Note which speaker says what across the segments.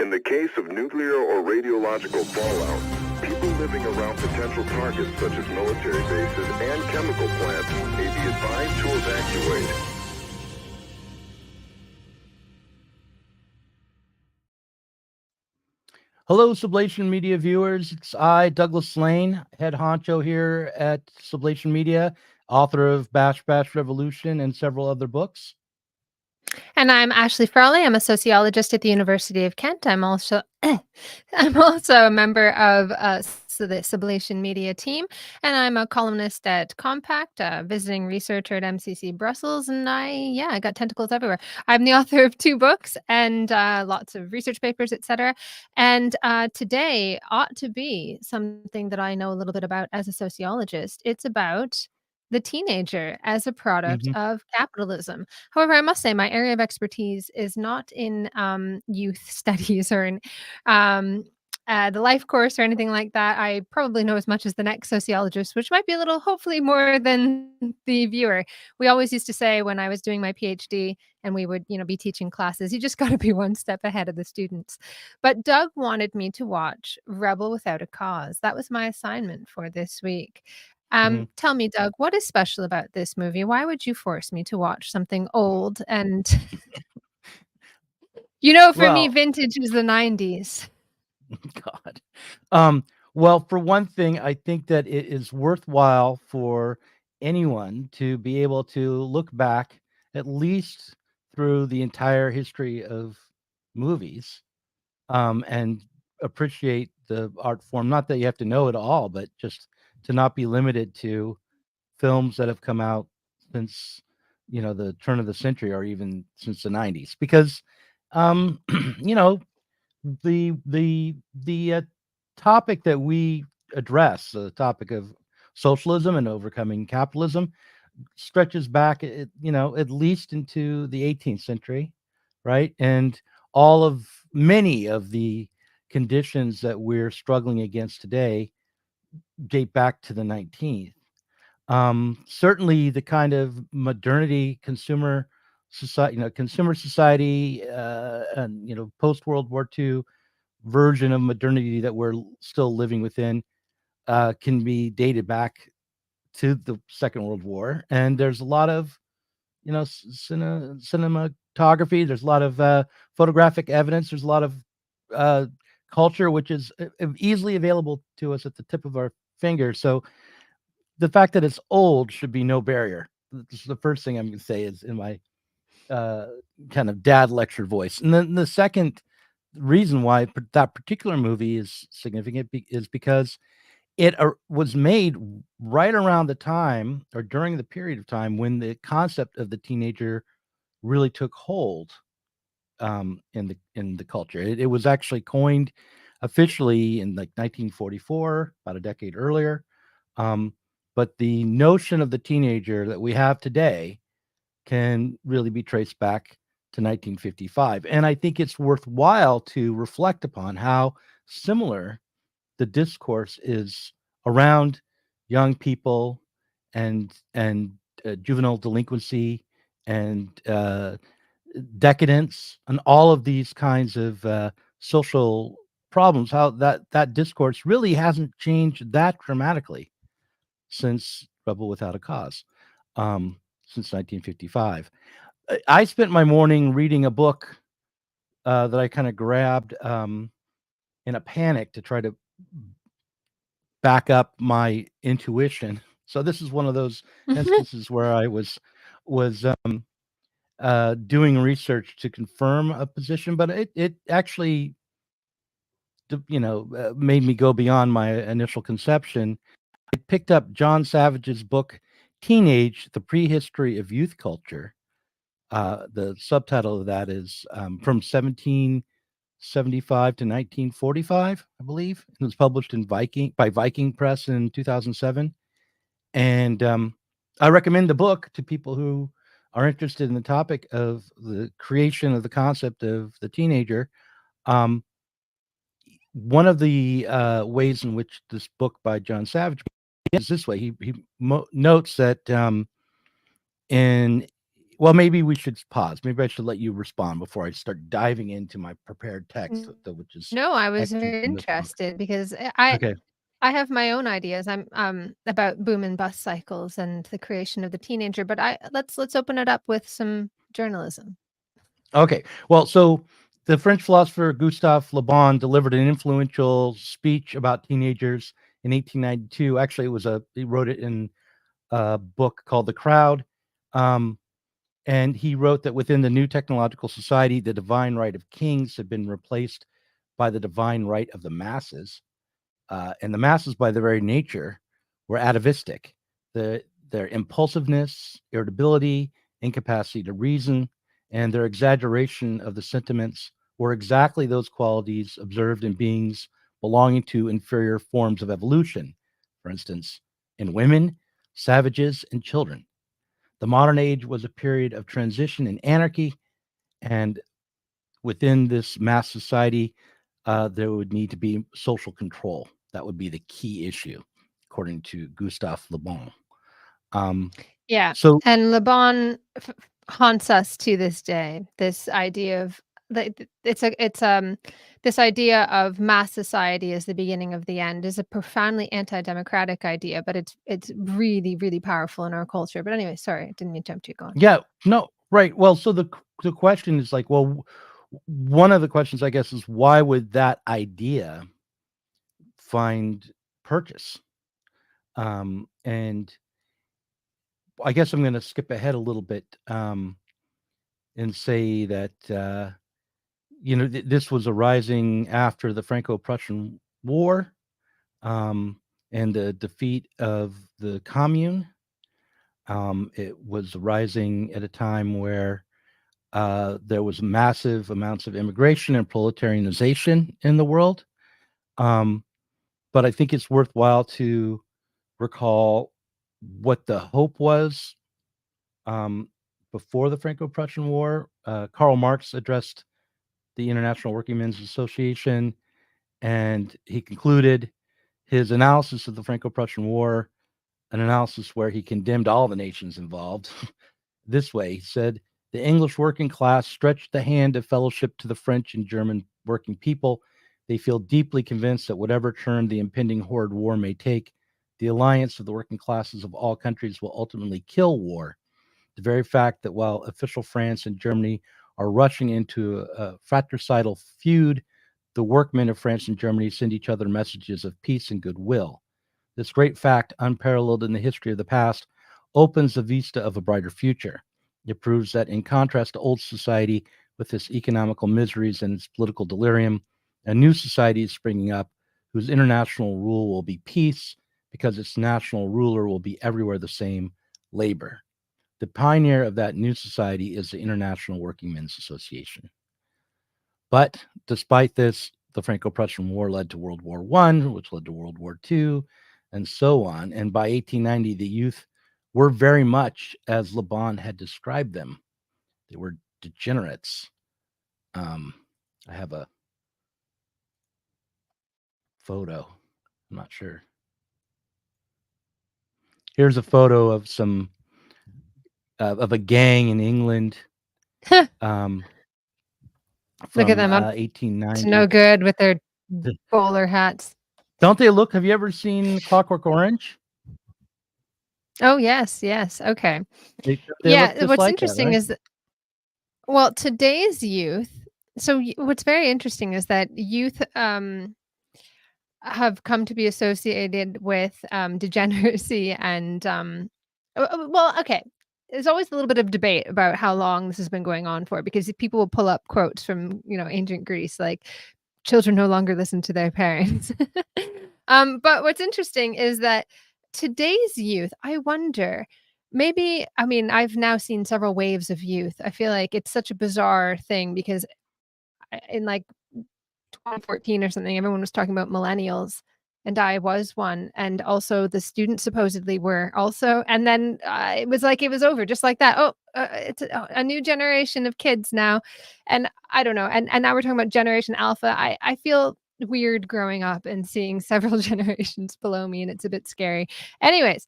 Speaker 1: In the case of nuclear or radiological fallout, people living around potential targets such as military bases and chemical plants may be advised to evacuate.
Speaker 2: Hello, Sublation Media viewers. It's I, Douglas Lane, head honcho here at Sublation Media, author of Bash Bash Revolution and several other books.
Speaker 3: And I'm Ashley Frawley. I'm a sociologist at the University of Kent. I'm also a member of the Sublation Media team, and I'm a columnist at Compact, visiting researcher at MCC Brussels, and I got tentacles everywhere. I'm the author of 2 books and lots of research papers, etc. And today ought to be something that I know a little bit about as a sociologist. It's about the teenager as a product of capitalism. However, I must say my area of expertise is not in youth studies or in the life course or anything like that. I probably know as much as the next sociologist, which might be a little, hopefully more than the viewer. We always used to say when I was doing my PhD and we would, be teaching classes, you just got to be one step ahead of the students. But Doug wanted me to watch Rebel Without a Cause. That was my assignment for this week. Tell me, Doug, what is special about this movie? Why would you force me to watch something old? And for me, vintage is the 90s.
Speaker 2: God. Well, for one thing, I think that it is worthwhile for anyone to be able to look back at least through the entire history of movies and appreciate the art form. Not that you have to know it all, but just to not be limited to films that have come out since the turn of the century or even since the 90s, because the topic that we address, the topic of socialism and overcoming capitalism, stretches back at least into the 18th century, right? And many of the conditions that we're struggling against today date back to the 19th. Certainly the kind of modernity consumer society, and post World War II version of modernity that we're still living within can be dated back to the Second World War. And there's a lot of cinematography, there's a lot of photographic evidence, there's a lot of culture which is easily available to us at the tip of our finger. So the fact that it's old should be no barrier. This is the first thing I'm going to say, is in my kind of dad lecture voice. And then the second reason why that particular movie is significant is because it was made right around the time, or during the period of time, when the concept of the teenager really took hold in the culture. It was actually coined officially in like 1944, about a decade earlier. But the notion of the teenager that we have today can really be traced back to 1955. And I think it's worthwhile to reflect upon how similar the discourse is around young people and juvenile delinquency and decadence and all of these kinds of social problems, how that discourse really hasn't changed that dramatically since Rebel Without a Cause, since 1955. I spent my morning reading a book that I kind of grabbed in a panic to try to back up my intuition. So this is one of those instances where I was doing research to confirm a position, but it actually made me go beyond my initial conception. I picked up John Savage's book, Teenage, The Prehistory of Youth Culture. The subtitle of that is From 1775 to 1945, I believe. It was published by Viking Press in 2007. And I recommend the book to people who are interested in the topic of the creation of the concept of the teenager. One of the ways in which this book by John Savage is this way. He notes that Well, maybe we should pause. Maybe I should let you respond before I start diving into my prepared text, which is
Speaker 3: No, I was
Speaker 2: excerpts
Speaker 3: very
Speaker 2: from this book.
Speaker 3: interested because I
Speaker 2: Okay.
Speaker 3: I have my own ideas. I'm about boom and bust cycles and the creation of the teenager, but I let's open it up with some journalism.
Speaker 2: Okay. Well, so the French philosopher Gustave Le Bon delivered an influential speech about teenagers in 1892. Actually, he wrote it in a book called The Crowd. Um, and he wrote that within the new technological society, the divine right of kings had been replaced by the divine right of the masses. And the masses, by their very nature, were atavistic. Their impulsiveness, irritability, incapacity to reason, and their exaggeration of the sentiments were exactly those qualities observed in beings belonging to inferior forms of evolution, for instance, in women, savages, and children. The modern age was a period of transition and anarchy, and within this mass society, there would need to be social control. That would be the key issue, according to Gustave Le Bon. Um,
Speaker 3: Yeah,
Speaker 2: so,
Speaker 3: and Le Bon haunts us to this day. This idea of it's this idea of mass society as the beginning of the end is a profoundly anti-democratic idea, but it's really really powerful in our culture. But anyway, sorry, I didn't mean to jump you. Go on.
Speaker 2: yeah, no, right. Well, so the question is like, well, one of the questions, I guess, is why would that idea find purchase? And I guess I'm going to skip ahead a little bit and say that this was arising after the Franco-Prussian War and the defeat of the Commune. It was arising at a time where there was massive amounts of immigration and proletarianization in the world. But I think it's worthwhile to recall what the hope was before the Franco-Prussian War. Karl Marx addressed the International Working Men's Association, and he concluded his analysis of the Franco-Prussian War, an analysis where he condemned all the nations involved. This way, he said, the English working class stretched the hand of fellowship to the French and German working people. They feel deeply convinced that whatever turn the impending horrid war may take, the alliance of the working classes of all countries will ultimately kill war. The very fact that while official France and Germany are rushing into a fratricidal feud, the workmen of France and Germany send each other messages of peace and goodwill. This great fact, unparalleled in the history of the past, opens the vista of a brighter future. It proves that in contrast to old society with its economical miseries and its political delirium, a new society is springing up whose international rule will be peace because its national ruler will be everywhere the same, labor. The pioneer of that new society is the International Working Men's Association. But despite this, the Franco-Prussian War led to World War I, which led to World War II, and so on. And by 1890, the youth were very much as Le Bon had described them. They were degenerates. I have a photo. I'm not sure. Here's a photo of some of a gang in England um,
Speaker 3: Look at
Speaker 2: from
Speaker 3: them up to
Speaker 2: 1890.
Speaker 3: no good with their bowler hats.
Speaker 2: Don't they look? Have you ever seen Clockwork Orange?
Speaker 3: Oh yes, yes. Okay.
Speaker 2: They look
Speaker 3: Yeah,
Speaker 2: just
Speaker 3: what's
Speaker 2: like that,
Speaker 3: interesting
Speaker 2: right?
Speaker 3: is that, well, today's youth. So what's very interesting is that youth have come to be associated with degeneracy and well, okay. There's always a little bit of debate about how long this has been going on for because people will pull up quotes from ancient Greece like children no longer listen to their parents. But what's interesting is that today's youth, I wonder, maybe, I mean, I've now seen several waves of youth. I feel like it's such a bizarre thing because in like 2014 or something, everyone was talking about millennials. And I was one. And also the students supposedly were also. And then it was like it was over just like that. Oh, it's a new generation of kids now. And I don't know. And now we're talking about Generation Alpha. I feel weird growing up and seeing several generations below me. And it's a bit scary. Anyways,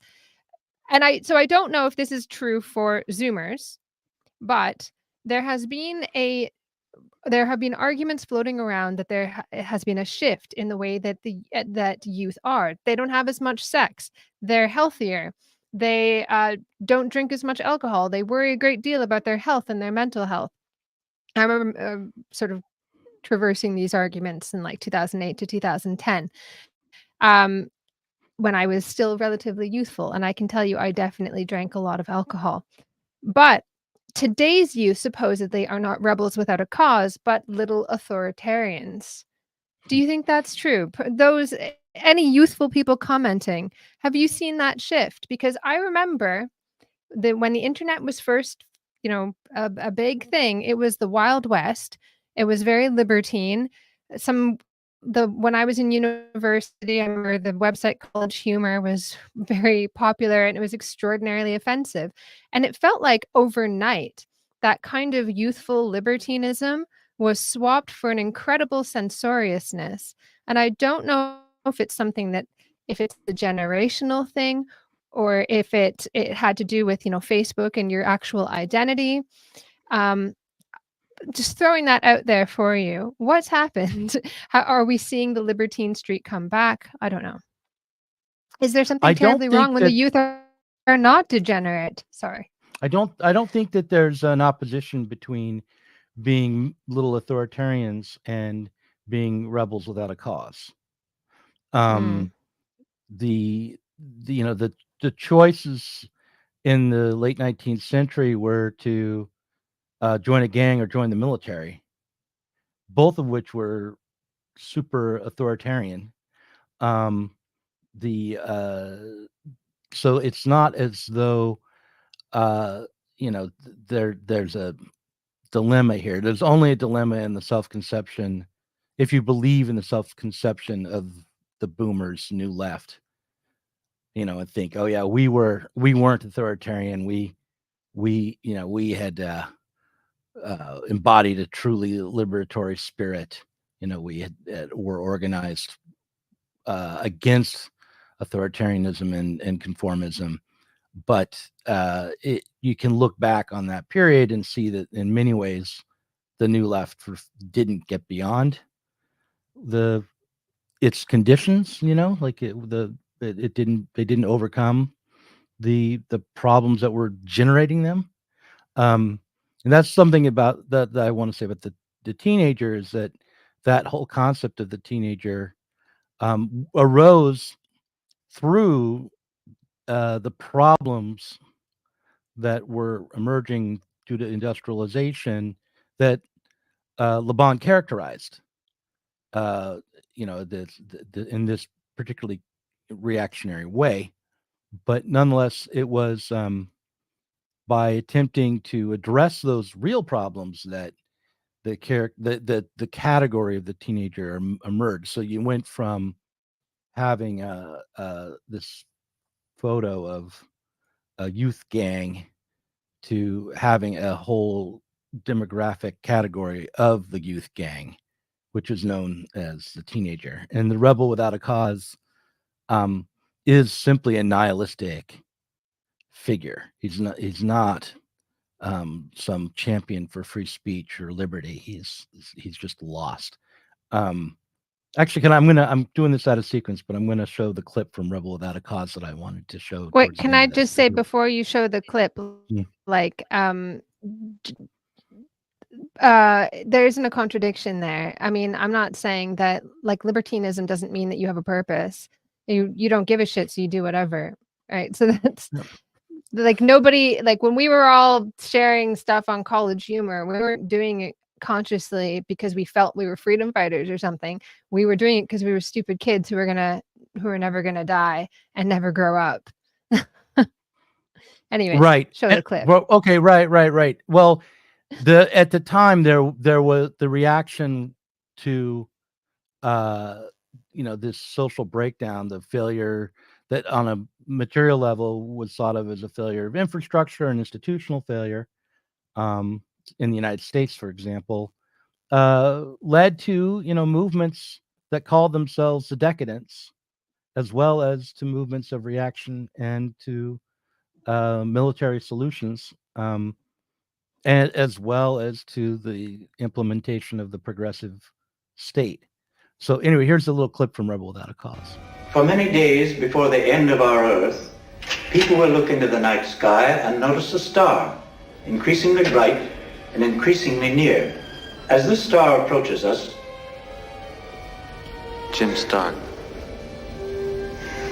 Speaker 3: so I don't know if this is true for Zoomers. But there has been a there have been arguments floating around that has been a shift in the way that that youth are. They don't have as much sex. They're healthier. They don't drink as much alcohol. They worry a great deal about their health and their mental health. I remember sort of traversing these arguments in like 2008 to 2010, um, when I was still relatively youthful. And I can tell you, I definitely drank a lot of alcohol. But today's youth supposedly are not rebels without a cause, but little authoritarians. Do you think that's true? Those any youthful people commenting, have you seen that shift? Because I remember when the internet was first, a big thing, it was the Wild West. It was very libertine. Some the When I was in university, I remember the website College Humor was very popular and it was extraordinarily offensive. And it felt like overnight that kind of youthful libertinism was swapped for an incredible censoriousness. And I don't know if it's something that if it's a generational thing or if it had to do with, Facebook and your actual identity. Um, just throwing that out there for you. What's happened? How are we seeing the libertine streak come back? I don't know. Is there something
Speaker 2: I don't
Speaker 3: terribly wrong
Speaker 2: think
Speaker 3: when the
Speaker 2: that
Speaker 3: youth are not degenerate? Sorry.
Speaker 2: I don't think that there's an opposition between being little authoritarians and being rebels without a cause.
Speaker 3: Mm,
Speaker 2: Um, the you know the choices in the late 19th century were to join a gang or join the military, both of which were super authoritarian. Um, the So it's not as though uh, there's a dilemma here. There's only a dilemma in the self-conception if you believe in the self-conception of the boomers new left, and think, oh yeah, we weren't authoritarian. We had embodied a truly liberatory spirit. We were organized against authoritarianism and conformism. But you can look back on that period and see that in many ways the new left didn't get beyond the its conditions. Like it didn't they didn't overcome the problems that were generating them. Um, and that's something about that I want to say about the teenager is that whole concept of the teenager arose through the problems that were emerging due to industrialization that Le Bon characterized. Uh, in this particularly reactionary way, but nonetheless, it was by attempting to address those real problems that the category of the teenager emerged. So you went from having this photo of a youth gang to having a whole demographic category of the youth gang, which is known as the teenager. And the rebel without a cause um, is simply a nihilistic figure. He's not some champion for free speech or liberty. He's just lost. Um, Actually, I'm doing this out of sequence, but I'm going to show the clip from Rebel Without a Cause that I wanted to show
Speaker 3: Wait,
Speaker 2: towards the
Speaker 3: can
Speaker 2: end
Speaker 3: I
Speaker 2: of this.
Speaker 3: just say before you show the clip,
Speaker 2: Mm.
Speaker 3: like, there isn't a contradiction there. I mean, I'm not saying that like libertinism doesn't mean that you have a purpose. You don't give a shit, so you do whatever. Right. So that's
Speaker 2: Yep.
Speaker 3: like nobody like when we were all sharing stuff on College Humor, we weren't doing it consciously because we felt we were freedom fighters or something. We were doing it because we were stupid kids who were never gonna die and never grow up. Anyways,
Speaker 2: Right.
Speaker 3: show the clip.
Speaker 2: Well, okay. Right. Well, at the time there was the reaction to uh this social breakdown, the failure that on a material level was thought of as a failure of infrastructure and institutional failure um in the United States, for example, led to movements that called themselves the decadents, as well as to movements of reaction and to military solutions. and as well as to the implementation of the progressive state. So anyway, here's a little clip from Rebel Without a Cause.
Speaker 4: For many days before the end of our Earth, people will look into the night sky and notice a star, increasingly bright and increasingly near. As this star approaches us...
Speaker 5: Jim Stark.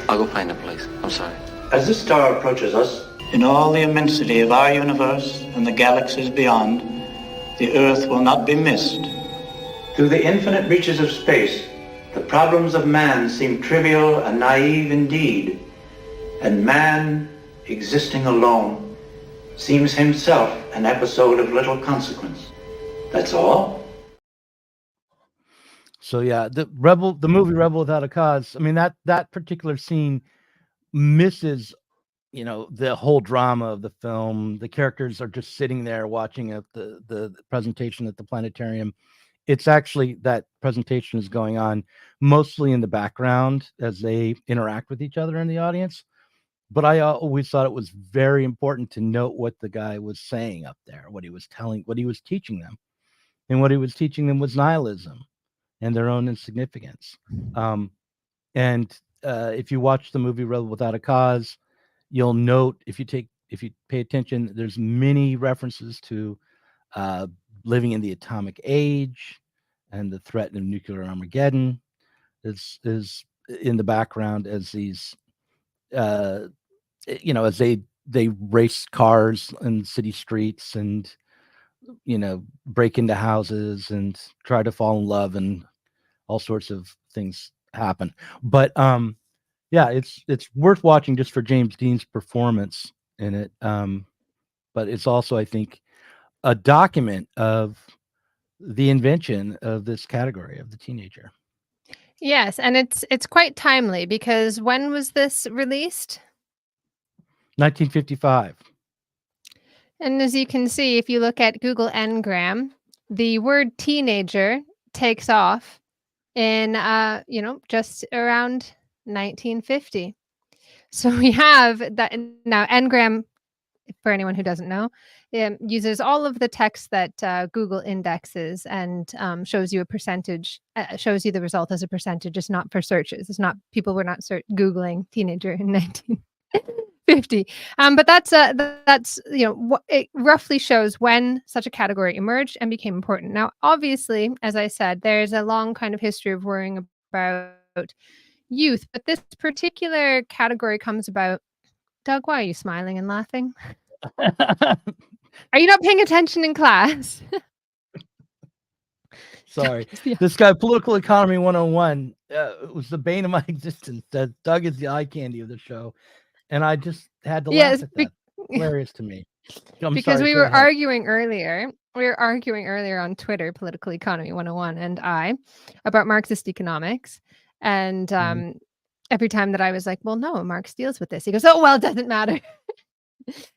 Speaker 5: I'll go find a place. I'm sorry.
Speaker 4: As this star approaches us, in all the immensity of our universe and the galaxies beyond, the Earth will not be missed. Through the infinite reaches of space, the problems of man seem trivial and naive indeed, and man, existing alone, seems himself an episode of little consequence. That's all.
Speaker 2: So yeah, the movie Rebel Without a Cause. I mean, that particular scene misses, the whole drama of the film. The characters are just sitting there watching the presentation at the planetarium. It's actually that presentation is going on mostly in the background as they interact with each other in the audience. But I always thought it was very important to note what the guy was saying up there, what he was teaching them. And what he was teaching them was nihilism and their own insignificance. If you watch the movie Rebel Without a Cause, you'll note, if you pay attention, there's many references to living in the atomic age and the threat of nuclear Armageddon is in the background as these, as they race cars in city streets and, break into houses and try to fall in love, and all sorts of things happen. But yeah, it's worth watching just for James Dean's performance in it. But it's also, I think, a document of the invention of this category of the teenager.
Speaker 3: Yes, and it's quite timely, because when was this released?
Speaker 2: 1955.
Speaker 3: And as you can see, if you look at Google Ngram, the word teenager takes off in just around 1950. So we have that now. Ngram, for anyone who doesn't know, uses all of the text that Google indexes and shows you a percentage, shows you the result as a percentage. It's not for searches. It's not, people were not Googling teenager in 1950. But that's what it roughly shows when such a category emerged and became important. Now, obviously, as I said, there's a long kind of history of worrying about youth, but this particular category comes about. Doug, why are you smiling and laughing? Are you not paying attention in class?
Speaker 2: Sorry. This guy, Political Economy 101, it was the bane of my existence. That Doug is the eye candy of the show. And I just had to laugh at that. Hilarious to me.
Speaker 3: Because we were arguing earlier. We were arguing earlier on Twitter, Political Economy 101 and I, about Marxist economics. And every time that I was like, well, no, Marx deals with this. He goes, oh, well, it doesn't matter.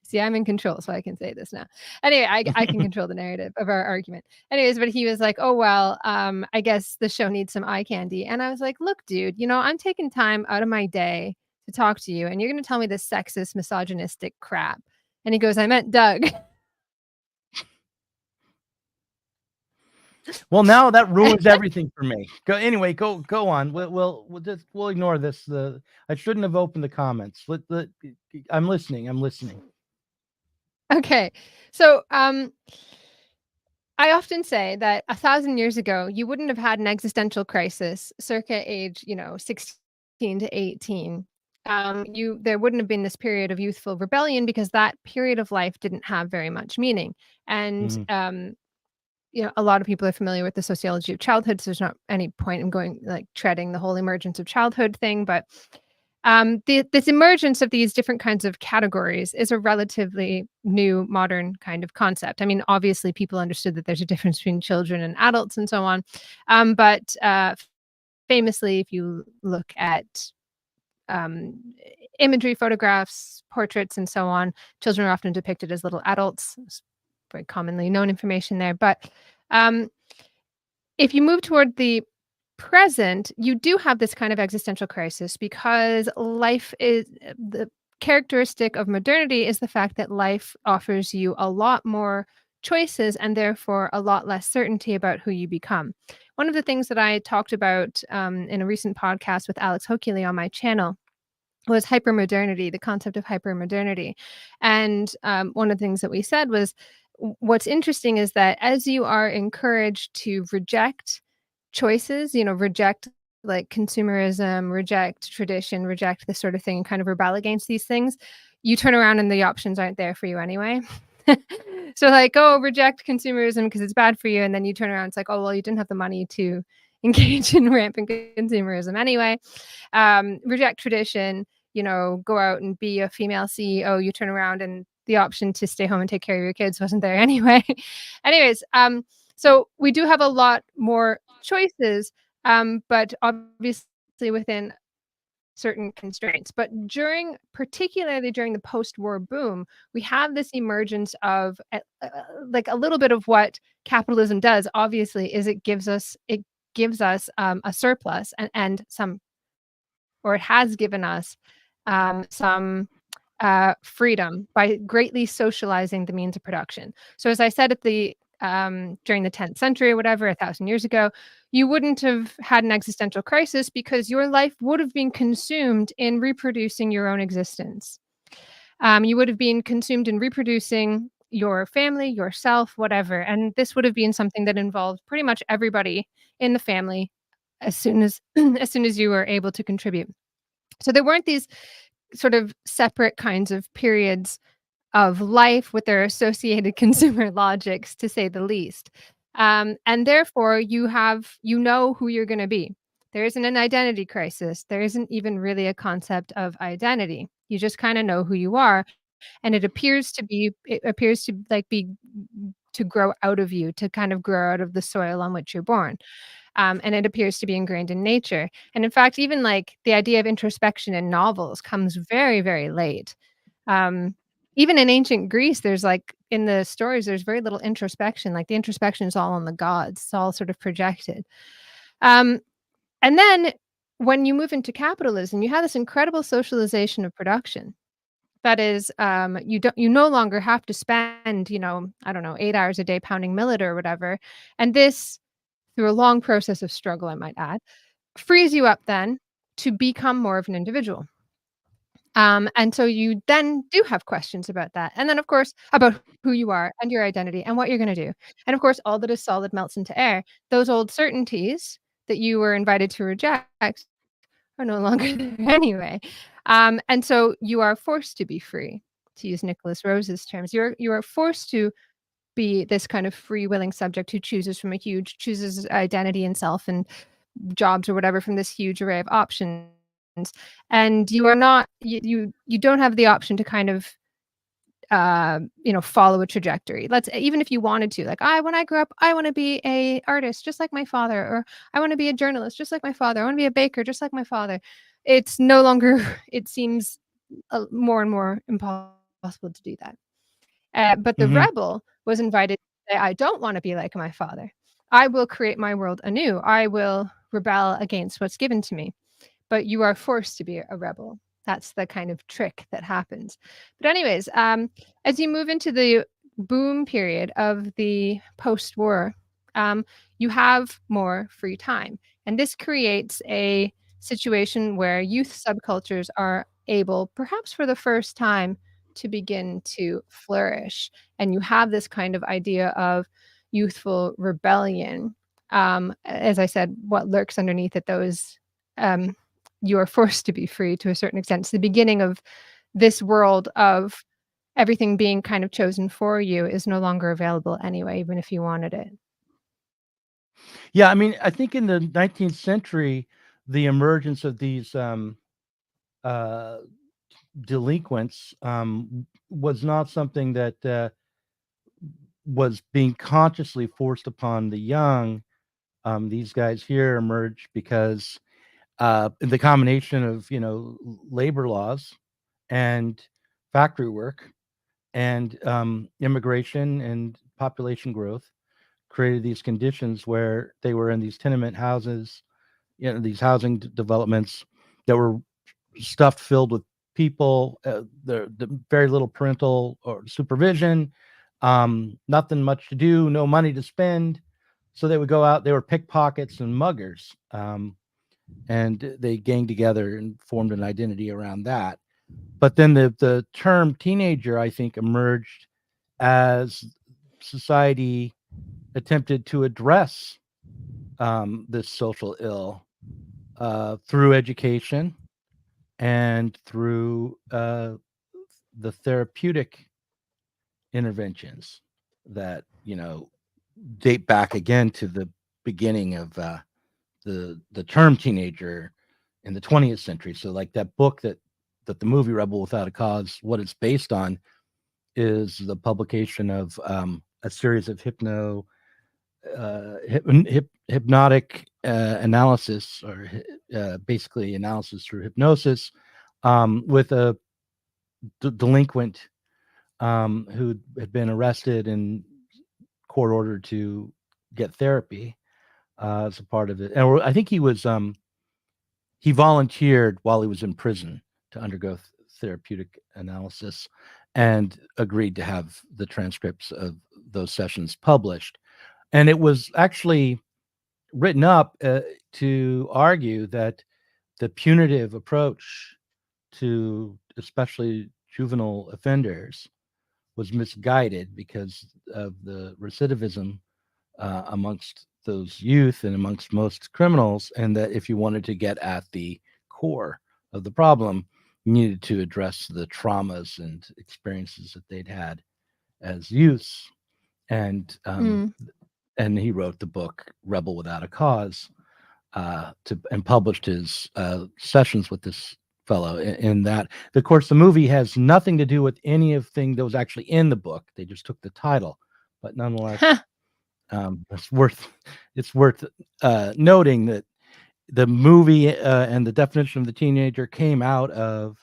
Speaker 3: See, I'm in control, so I can say this now. Anyway, I can control the narrative of our argument. Anyways, but he was like, oh, well, I guess the show needs some eye candy. And I was like, look, dude, I'm taking time out of my day to talk to you, and you're going to tell me this sexist, misogynistic crap. And he goes, I meant Doug.
Speaker 2: Well, now that ruins everything for me. Go on. We'll ignore this. I shouldn't have opened the comments. I'm listening.
Speaker 3: Okay, so I often say that 1,000 years ago, you wouldn't have had an existential crisis circa age 16 to 18. There wouldn't have been this period of youthful rebellion, because that period of life didn't have very much meaning. And a lot of people are familiar with the sociology of childhood, so there's not any point in going treading the whole emergence of childhood thing. But this emergence of these different kinds of categories is a relatively new, modern kind of concept. I mean, obviously, people understood that there's a difference between children and adults and so on. But famously, if you look at imagery, photographs, portraits, and so on, children are often depicted as little adults. It's very commonly known information there. But if you move toward the present, you do have this kind of existential crisis, because life is the characteristic of modernity is the fact that life offers you a lot more choices and therefore a lot less certainty about who you become. One of the things that I talked about in a recent podcast with Alex Hochuli on my channel was hypermodernity, the concept of hypermodernity. And one of the things that we said was what's interesting is that as you are encouraged to reject choices, reject like consumerism, reject tradition, reject this sort of thing, and kind of rebel against these things, you turn around and the options aren't there for you anyway. So like, oh, reject consumerism because it's bad for you. And then you turn around, it's like, oh, well, you didn't have the money to engage in rampant consumerism anyway. Reject tradition, go out and be a female CEO. You turn around and the option to stay home and take care of your kids wasn't there anyway. Anyways, so we do have a lot more choices, but obviously within certain constraints. But particularly during the post-war boom, we have this emergence of like a little bit of what capitalism does. Obviously, is it gives us a surplus and some, or it has given us some freedom by greatly socializing the means of production. So as I said during the 10th century or whatever, 1,000 years ago, you wouldn't have had an existential crisis because your life would have been consumed in reproducing your own existence. You would have been consumed in reproducing your family, yourself, whatever. And this would have been something that involved pretty much everybody in the family as soon as as soon as you were able to contribute. So there weren't these sort of separate kinds of periods of life with their associated consumer logics, to say the least. And therefore, you know who you're going to be. There isn't an identity crisis. There isn't even really a concept of identity. You just kind of know who you are, and it appears to like be to grow out of you, to kind of grow out of the soil on which you're born. And it appears to be ingrained in nature. And in fact, even like the idea of introspection in novels comes very, very late. Even in ancient Greece, there's like in the stories, there's very little introspection. Like the introspection is all on the gods. It's all sort of projected. And then when you move into capitalism, you have this incredible socialization of production. That is, you no longer have to spend, I don't know, 8 hours a day pounding millet or whatever. And this, through a long process of struggle, I might add, frees you up then to become more of an individual. And so you then do have questions about that. And then, of course, about who you are and your identity and what you're going to do. And of course, all that is solid melts into air. Those old certainties that you were invited to reject are no longer there anyway. And so you are forced to be free, to use Nicholas Rose's terms. You are forced to be this kind of free willing subject who chooses identity and self and jobs or whatever from this huge array of options. And you are not you don't have the option to kind of follow a trajectory. Even if you wanted to, like, when I grow up, I want to be a artist just like my father, or I want to be a journalist just like my father, I want to be a baker just like my father. It's no longer, it seems more and more impossible to do that. But the rebel was invited to say, I don't want to be like my father. I will create my world anew. I will rebel against what's given to me. But you are forced to be a rebel. That's the kind of trick that happens. But anyways, as you move into the boom period of the post-war, you have more free time. And this creates a situation where youth subcultures are able, perhaps for the first time, to begin to flourish. And you have this kind of idea of youthful rebellion. As I said, what lurks underneath it, those you are forced to be free to a certain extent. It's the beginning of this world of everything being kind of chosen for you is no longer available anyway, even if you wanted it.
Speaker 2: Yeah, I mean, I think in the 19th century, the emergence of these delinquents was not something that was being consciously forced upon the young. These guys here emerged because the combination of labor laws and factory work and immigration and population growth created these conditions where they were in these tenement houses, these housing developments that were filled with people, the very little parental or supervision, Nothing much to do, no money to spend. So they would go out, they were pickpockets and muggers. And they ganged together and formed an identity around that. But then the term teenager, I think, emerged as society attempted to address this social ill through education and through the therapeutic interventions that date back again to the beginning of the term teenager in the 20th century. So like that book that the movie Rebel Without a Cause, what it's based on is the publication of a series of hypnotic analysis, or basically analysis through hypnosis, with a delinquent who had been arrested and court ordered to get therapy as a part of it. And I think he volunteered while he was in prison to undergo therapeutic analysis, and agreed to have the transcripts of those sessions published. And it was actually written up to argue that the punitive approach to especially juvenile offenders was misguided because of the recidivism amongst those youth and amongst most criminals, and that if you wanted to get at the core of the problem, you needed to address the traumas and experiences that they'd had as youths. And he wrote the book Rebel Without a Cause, and published his sessions with this fellow in that. Of course, the movie has nothing to do with anything that was actually in the book. They just took the title, but nonetheless, it's worth noting that the movie and the definition of the teenager came out of,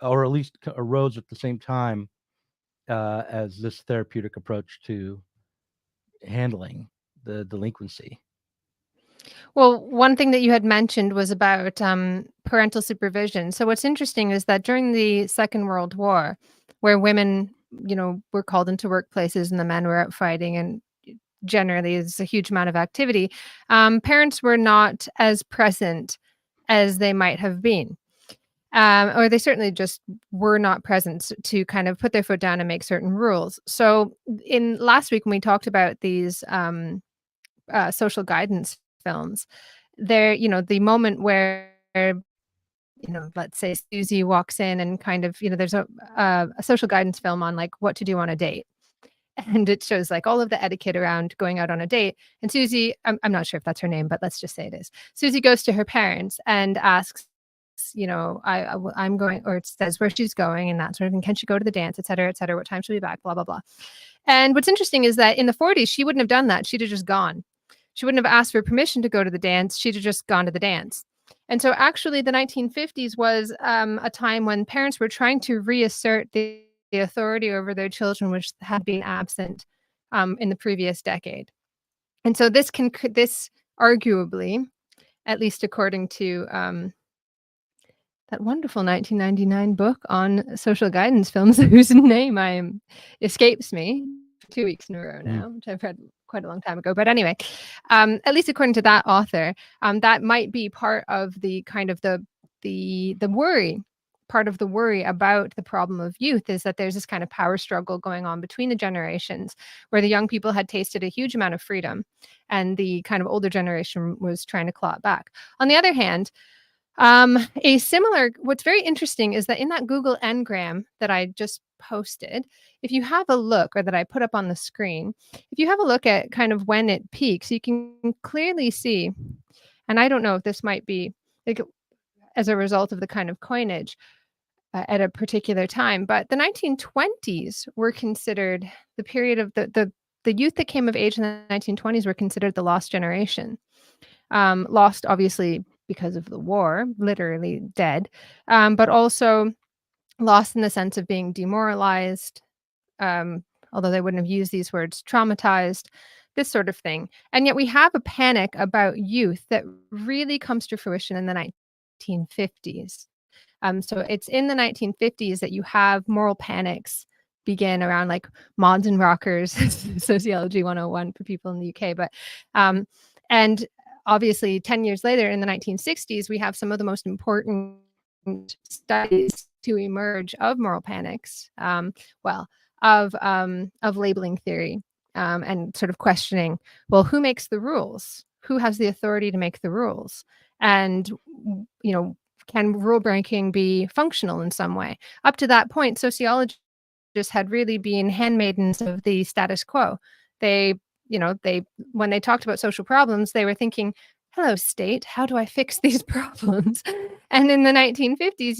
Speaker 2: or at least arose at the same time as this therapeutic approach to handling the delinquency.
Speaker 3: Well, one thing that you had mentioned was about parental supervision. So what's interesting is that during the Second World War, where women, were called into workplaces and the men were out fighting, and generally is a huge amount of activity, parents were not as present as they might have been. Or they certainly just were not present to kind of put their foot down and make certain rules. So in last week, when we talked about these social guidance films, there, the moment where, let's say Susie walks in and kind of, there's a social guidance film on like what to do on a date. And it shows like all of the etiquette around going out on a date. And Susie, I'm not sure if that's her name, but let's just say it is. Susie goes to her parents and asks, I'm going, or it says where she's going and that sort of thing. Can she go to the dance, et cetera, what time she'll be back, blah, blah, blah. And what's interesting is that in the 40s, she wouldn't have done that. She'd have just gone. She wouldn't have asked for permission to go to the dance. She'd have just gone to the dance. And so actually the 1950s was a time when parents were trying to reassert the authority over their children, which had been absent in the previous decade. And so this arguably, at least according to that wonderful 1999 book on social guidance films, whose name escapes me 2 weeks in a row now, which I've read quite a long time ago. But anyway, at least according to that author, that might be part of the kind of the worry. Part of the worry about the problem of youth is that there's this kind of power struggle going on between the generations, where the young people had tasted a huge amount of freedom and the kind of older generation was trying to claw it back. On the other hand, what's very interesting is that in that Google Ngram that I just posted, if you have a look, or that I put up on the screen, if you have a look at kind of when it peaks, you can clearly see, and I don't know if this might be like as a result of the kind of coinage at a particular time, but the 1920s were considered the period of the youth that came of age in the 1920s were considered the lost generation. Lost, obviously, because of the war, literally dead, but also lost in the sense of being demoralized, although they wouldn't have used these words, traumatized, this sort of thing. And yet we have a panic about youth that really comes to fruition in the 1950s. So it's in the 1950s that you have moral panics begin around like mods and rockers, sociology 101 for people in the UK. But and obviously 10 years later in the 1960s, we have some of the most important studies to emerge of moral panics, of labeling theory, and sort of questioning, well, who makes the rules? Who has the authority to make the rules? And, you know, can rule breaking be functional in some way? Up to that point, sociologists had really been handmaidens of the status quo. They, when they talked about social problems, they were thinking, hello, state, how do I fix these problems? And in the 1950s,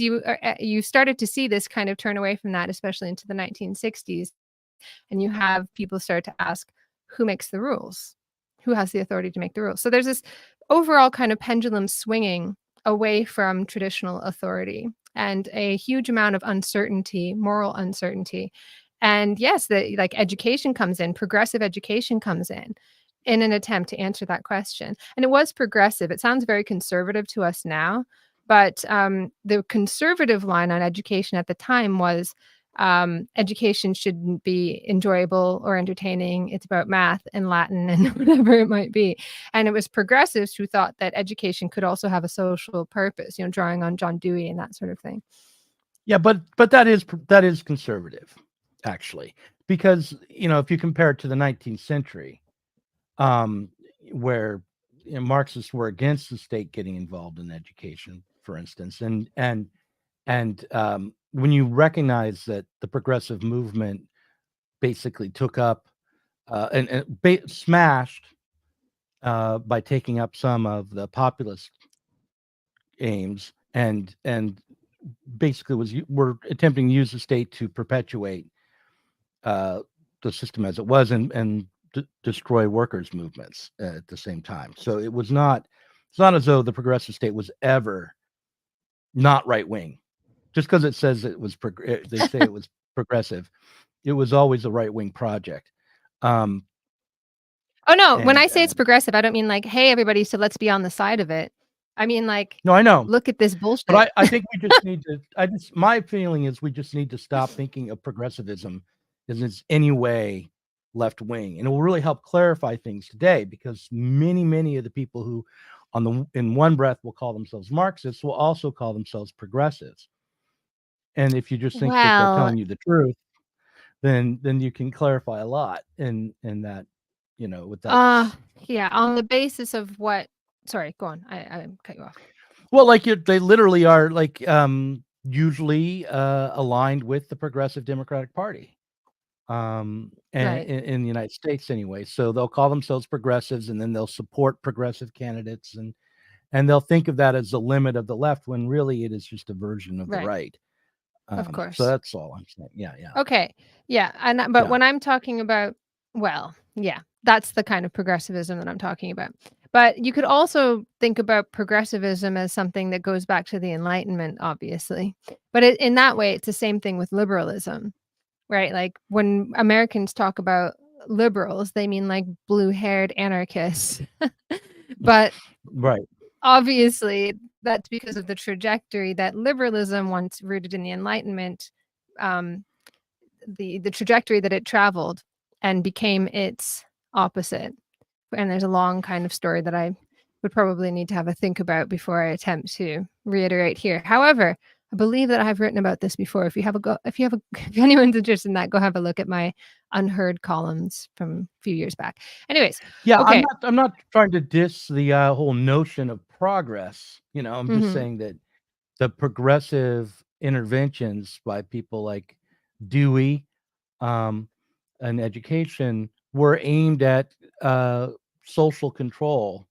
Speaker 3: you started to see this kind of turn away from that, especially into the 1960s. And you have people start to ask, who makes the rules? Who has the authority to make the rules? So there's this overall kind of pendulum swinging away from traditional authority and a huge amount of uncertainty, moral uncertainty. And yes, education comes in, progressive education comes in an attempt to answer that question. And it was progressive. It sounds very conservative to us now, but the conservative line on education at the time was education shouldn't be enjoyable or entertaining. It's about math and Latin and whatever it might be. And it was progressives who thought that education could also have a social purpose, drawing on John Dewey and that sort of thing.
Speaker 2: Yeah, but that is conservative, actually, because if you compare it to the 19th century, where Marxists were against the state getting involved in education, for instance, and when you recognize that the progressive movement basically took up smashed by taking up some of the populist aims and basically were attempting to use the state to perpetuate the system as it was and destroy workers' movements at the same time. So it's not as though the progressive state was ever not right wing. Just because it says it was, they say it was progressive, it was always a right wing project.
Speaker 3: Oh no! When I say it's progressive, I don't mean like, hey, everybody, so let's be on the side of it. I mean like,
Speaker 2: no, I know.
Speaker 3: Look at this bullshit.
Speaker 2: But I think we just need to. My feeling is we just need to stop thinking of progressivism as in any way left wing, and it will really help clarify things today because many of the people who, in one breath, will call themselves Marxists will also call themselves progressives. And if you just think that they're telling you the truth, then you can clarify a lot in that, with that.
Speaker 3: Yeah, on the basis of what? Sorry, go on. I cut you off.
Speaker 2: Well, like they literally are like usually aligned with the Progressive Democratic Party, and
Speaker 3: Right.
Speaker 2: in the United States anyway. So they'll call themselves progressives, and then they'll support progressive candidates, and they'll think of that as the limit of the left when really it is just a version of the right.
Speaker 3: Of course.
Speaker 2: So that's all I'm saying. Yeah.
Speaker 3: Okay. Yeah. But when I'm talking about, that's the kind of progressivism that I'm talking about. But you could also think about progressivism as something that goes back to the Enlightenment, obviously. But in that way, it's the same thing with liberalism, right? Like when Americans talk about liberals, they mean like blue-haired anarchists. But
Speaker 2: right.
Speaker 3: Obviously, that's because of the trajectory that liberalism, once rooted in the Enlightenment, the trajectory that it traveled and became its opposite. And there's a long kind of story that I would probably need to have a think about before I attempt to reiterate here. However, I believe that I've written about this before. If anyone's interested in that, go have a look at my unheard columns from a few years back. Anyways,
Speaker 2: yeah,
Speaker 3: okay.
Speaker 2: I'm not trying to diss the whole notion of progress. I'm just saying that the progressive interventions by people like Dewey and education were aimed at social control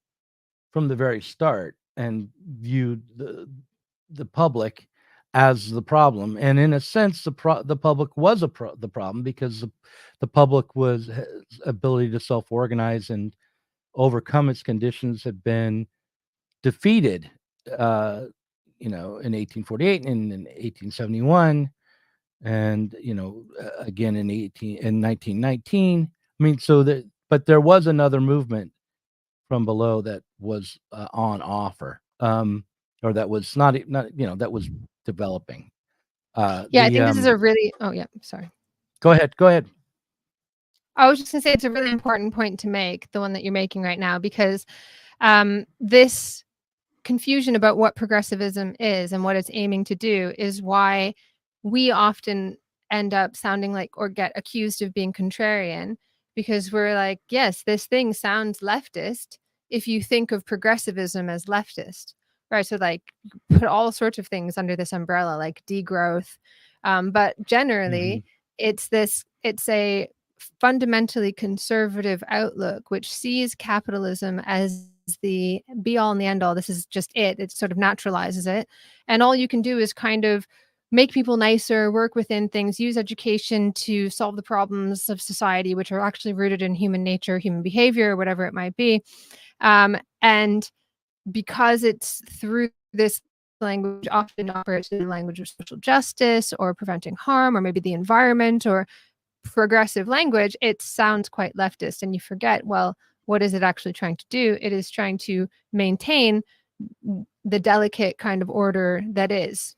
Speaker 2: from the very start and viewed the public as the problem. And in a sense, the public was the problem because the public was ability to self-organize and overcome its conditions had been defeated, in 1848 and in 1871, and again in 1919. I mean, but there was another movement from below that was on offer, or that was not that was developing.
Speaker 3: I think this is a really. Oh yeah, sorry.
Speaker 2: Go ahead.
Speaker 3: I was just going to say it's a really important point to make, the one that you're making right now, because this confusion about what progressivism is and what it's aiming to do is why we often end up sounding like, or get accused of being contrarian, because we're like, yes, this thing sounds leftist if you think of progressivism as leftist, right? So like put all sorts of things under this umbrella, like degrowth. But generally, it's a fundamentally conservative outlook which sees capitalism as the be all and the end all. This is just it sort of naturalizes it, and all you can do is kind of make people nicer, work within things, use education to solve the problems of society, which are actually rooted in human nature, human behavior, whatever it might be. And because it's through this language, often operates in the language of social justice or preventing harm or maybe the environment or progressive language, it sounds quite leftist, and you forget, well, what is it actually trying to do? It is trying to maintain the delicate kind of order that is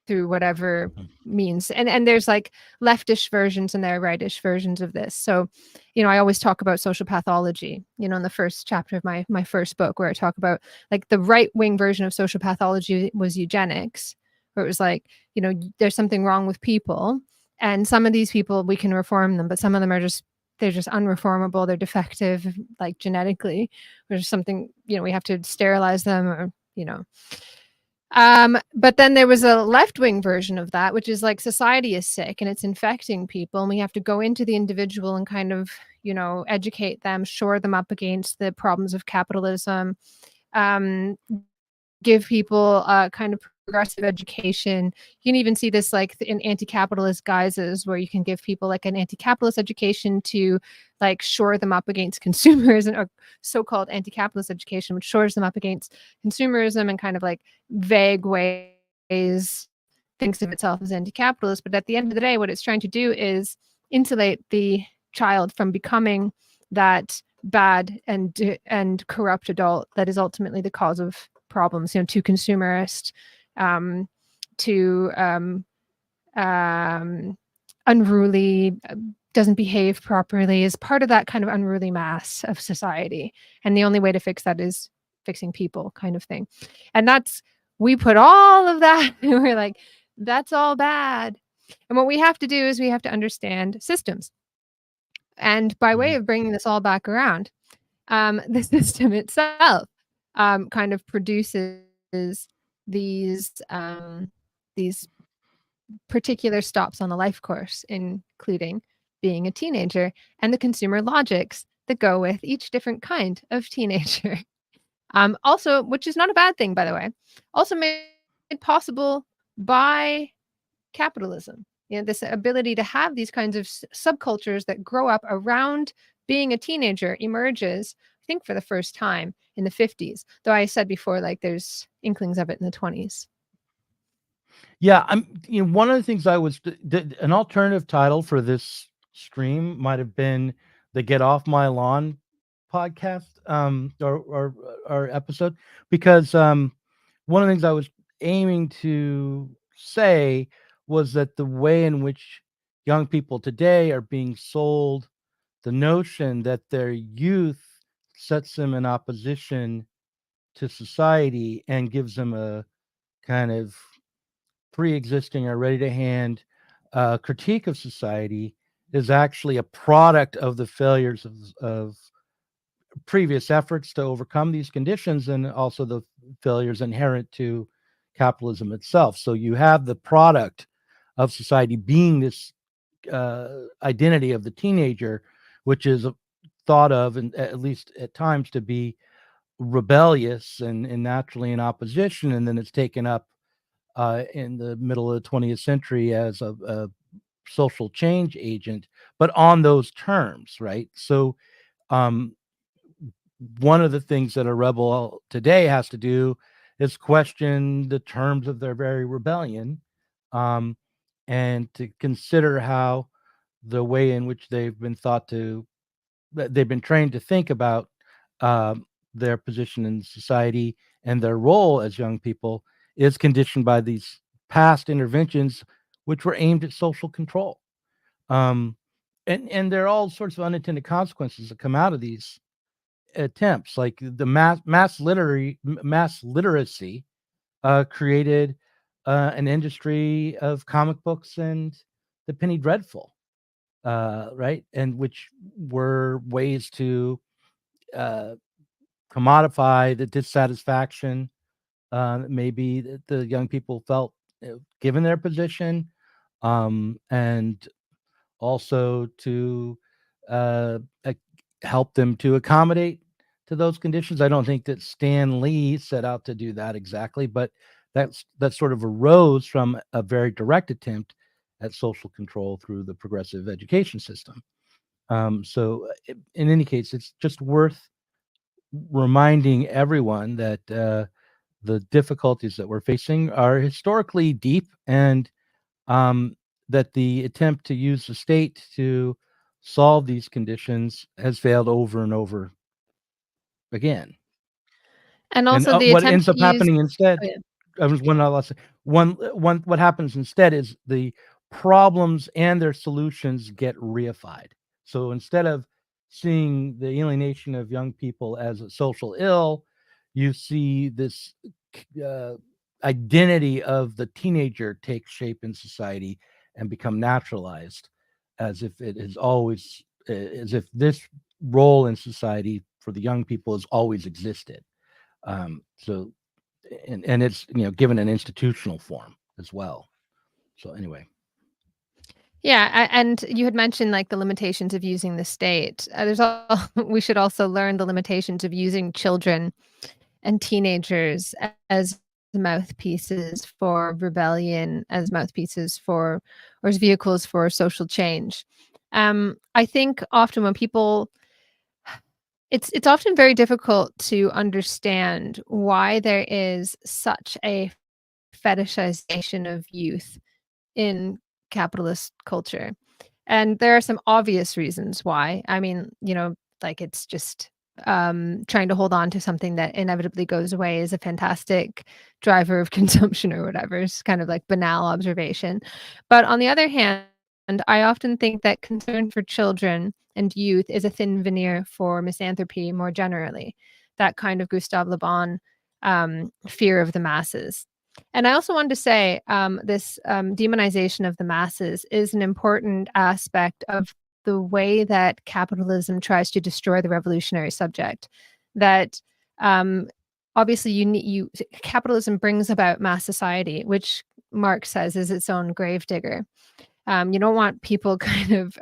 Speaker 3: through whatever means. And there's like leftish versions and there are rightish versions of this. So, I always talk about social pathology, in the first chapter of my first book, where I talk about like the right wing version of social pathology was eugenics, where it was like, there's something wrong with people. And some of these people, we can reform them, but some of them they're just unreformable. They're defective, like genetically. There's something, we have to sterilize them or. But then there was a left-wing version of that, which is like society is sick and it's infecting people, and we have to go into the individual and kind of, educate them, shore them up against the problems of capitalism, give people kind of progressive education. You can even see this like in anti-capitalist guises, where you can give people like an anti-capitalist education to like shore them up against consumerism, or so-called anti-capitalist education, which shores them up against consumerism and kind of like vague ways thinks of itself as anti-capitalist. But at the end of the day, what it's trying to do is insulate the child from becoming that bad and corrupt adult that is ultimately the cause of problems, too consumerist, too unruly, doesn't behave properly, is part of that kind of unruly mass of society. And the only way to fix that is fixing people, kind of thing. And we put all of that, and we're like, that's all bad. And what we have to do is we have to understand systems. And by way of bringing this all back around, the system itself kind of produces these particular stops on the life course, including being a teenager and the consumer logics that go with each different kind of teenager. Also, which is not a bad thing, by the way, also made possible by capitalism. This ability to have these kinds of subcultures that grow up around being a teenager emerges, I think, for the first time in the 50s. Though I said before, like there's inklings of it in the 20s.
Speaker 2: Yeah, one of the things an alternative title for this stream might have been the Get Off My Lawn podcast, or episode, because one of the things I was aiming to say was that the way in which young people today are being sold the notion that their youth sets them in opposition to society and gives them a kind of pre-existing or ready-to-hand critique of society is actually a product of the failures of previous efforts to overcome these conditions, and also the failures inherent to capitalism itself. So you have the product of society being this identity of the teenager, which is thought of, and at least at times, to be rebellious and naturally in opposition, and then it's taken up in the middle of the 20th century as a social change agent, but on those terms, right? So one of the things that a rebel today has to do is question the terms of their very rebellion, and to consider how the way in which they've been trained to think about their position in society and their role as young people is conditioned by these past interventions, which were aimed at social control. Um, and there are all sorts of unintended consequences that come out of these attempts, like the mass literacy created an industry of comic books and the penny dreadful, right? And which were ways to uh, commodify the dissatisfaction maybe that the young people felt given their position, and also to uh, ac- help them to accommodate to those conditions. I don't think that Stan Lee set out to do that exactly, but that sort of arose from a very direct attempt at social control through the progressive education system. In any case, it's just worth reminding everyone that the difficulties that we're facing are historically deep, and that the attempt to use the state to solve these conditions has failed over and over again.
Speaker 3: And
Speaker 2: And
Speaker 3: also the
Speaker 2: what
Speaker 3: attempt
Speaker 2: ends
Speaker 3: to
Speaker 2: up
Speaker 3: use
Speaker 2: happening instead,
Speaker 3: oh, yeah.
Speaker 2: was one last one what happens instead is the problems and their solutions get reified. So instead of seeing the alienation of young people as a social ill, you see this uh, identity of the teenager take shape in society and become naturalized, as if it is always, as if this role in society for the young people has always existed. So and it's given an institutional form as well. So anyway,
Speaker 3: Yeah, and you had mentioned like the limitations of using the state. There's all we should also learn the limitations of using children and teenagers as mouthpieces for rebellion, as mouthpieces for or as vehicles for social change. I think often when people it's often very difficult to understand why there is such a fetishization of youth in capitalist culture. And there are some obvious reasons why. I mean, like it's just trying to hold on to something that inevitably goes away is a fantastic driver of consumption or whatever. It's kind of like banal observation. But on the other hand, I often think that concern for children and youth is a thin veneer for misanthropy more generally. That kind of Gustave Le Bon fear of the masses. And I also wanted to say this demonization of the masses is an important aspect of the way that capitalism tries to destroy the revolutionary subject. That obviously capitalism brings about mass society, which Marx says is its own gravedigger. You don't want people kind of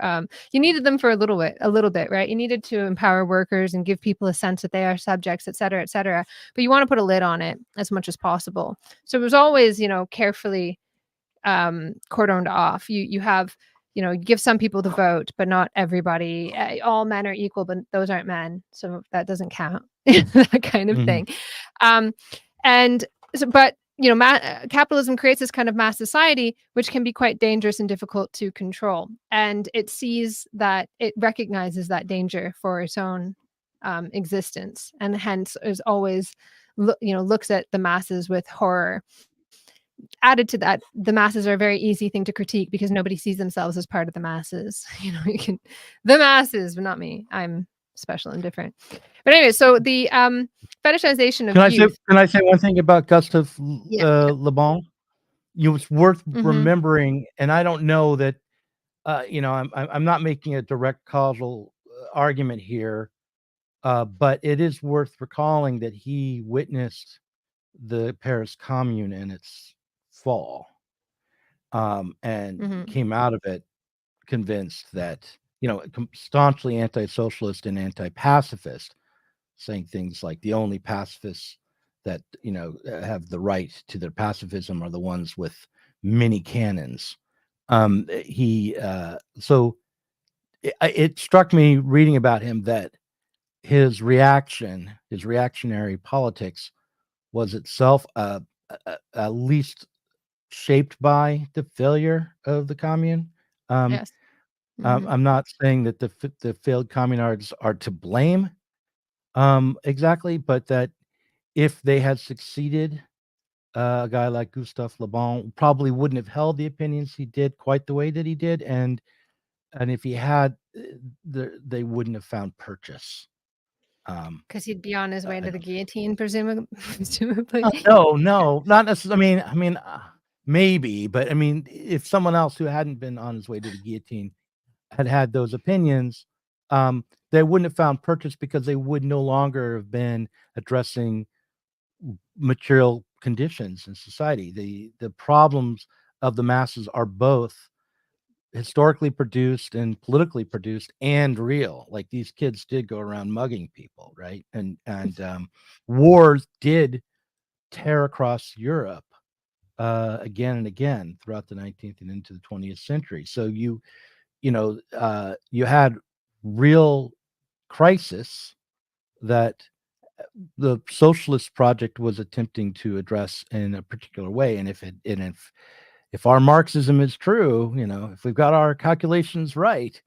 Speaker 3: you needed them for a little bit, right? You needed to empower workers and give people a sense that they are subjects, et cetera, et cetera. But you want to put a lid on it as much as possible. So it was always, carefully cordoned off. You have, you give some people the vote, but not everybody. All men are equal, but those aren't men, so that doesn't count. That kind of
Speaker 2: mhm.
Speaker 3: thing. And so, but capitalism creates this kind of mass society, which can be quite dangerous and difficult to control. And it recognizes that danger for its own existence, and hence is always, looks at the masses with horror. Added to that, the masses are a very easy thing to critique because nobody sees themselves as part of the masses. The masses, but not me. I'm special and different. But anyway, so the fetishization of youth.
Speaker 2: Can I say one thing about Gustave
Speaker 3: Yeah.
Speaker 2: Le Bon? It's worth
Speaker 3: Hmm.
Speaker 2: remembering, and I don't know that I'm not making a direct causal argument here, but it is worth recalling that he witnessed the Paris Commune and its fall, and
Speaker 3: Hmm.
Speaker 2: came out of it convinced that, staunchly anti-socialist and anti-pacifist, saying things like the only pacifists that, have the right to their pacifism are the ones with many cannons. It struck me reading about him that his reactionary politics was itself at least shaped by the failure of the commune. Um,
Speaker 3: Yes. Hmm.
Speaker 2: I'm not saying that the failed communards are to blame exactly, but that if they had succeeded, a guy like Gustave Le Bon probably wouldn't have held the opinions he did quite the way that he did, and and if he had, they wouldn't have found purchase.
Speaker 3: Because he'd be on his way
Speaker 2: I
Speaker 3: to the
Speaker 2: don't.
Speaker 3: guillotine, presumably.
Speaker 2: No, not necessarily. Maybe, but I mean, if someone else who hadn't been on his way to the guillotine had those opinions, they wouldn't have found purchase because they would no longer have been addressing material conditions in society. The problems of the masses are both historically produced and politically produced and real. Like these kids did go around mugging people, right? And wars did tear across Europe again and again throughout the 19th and into the 20th century. So you had real crisis that the socialist project was attempting to address in a particular way. And if our Marxism is true, if we've got our calculations right,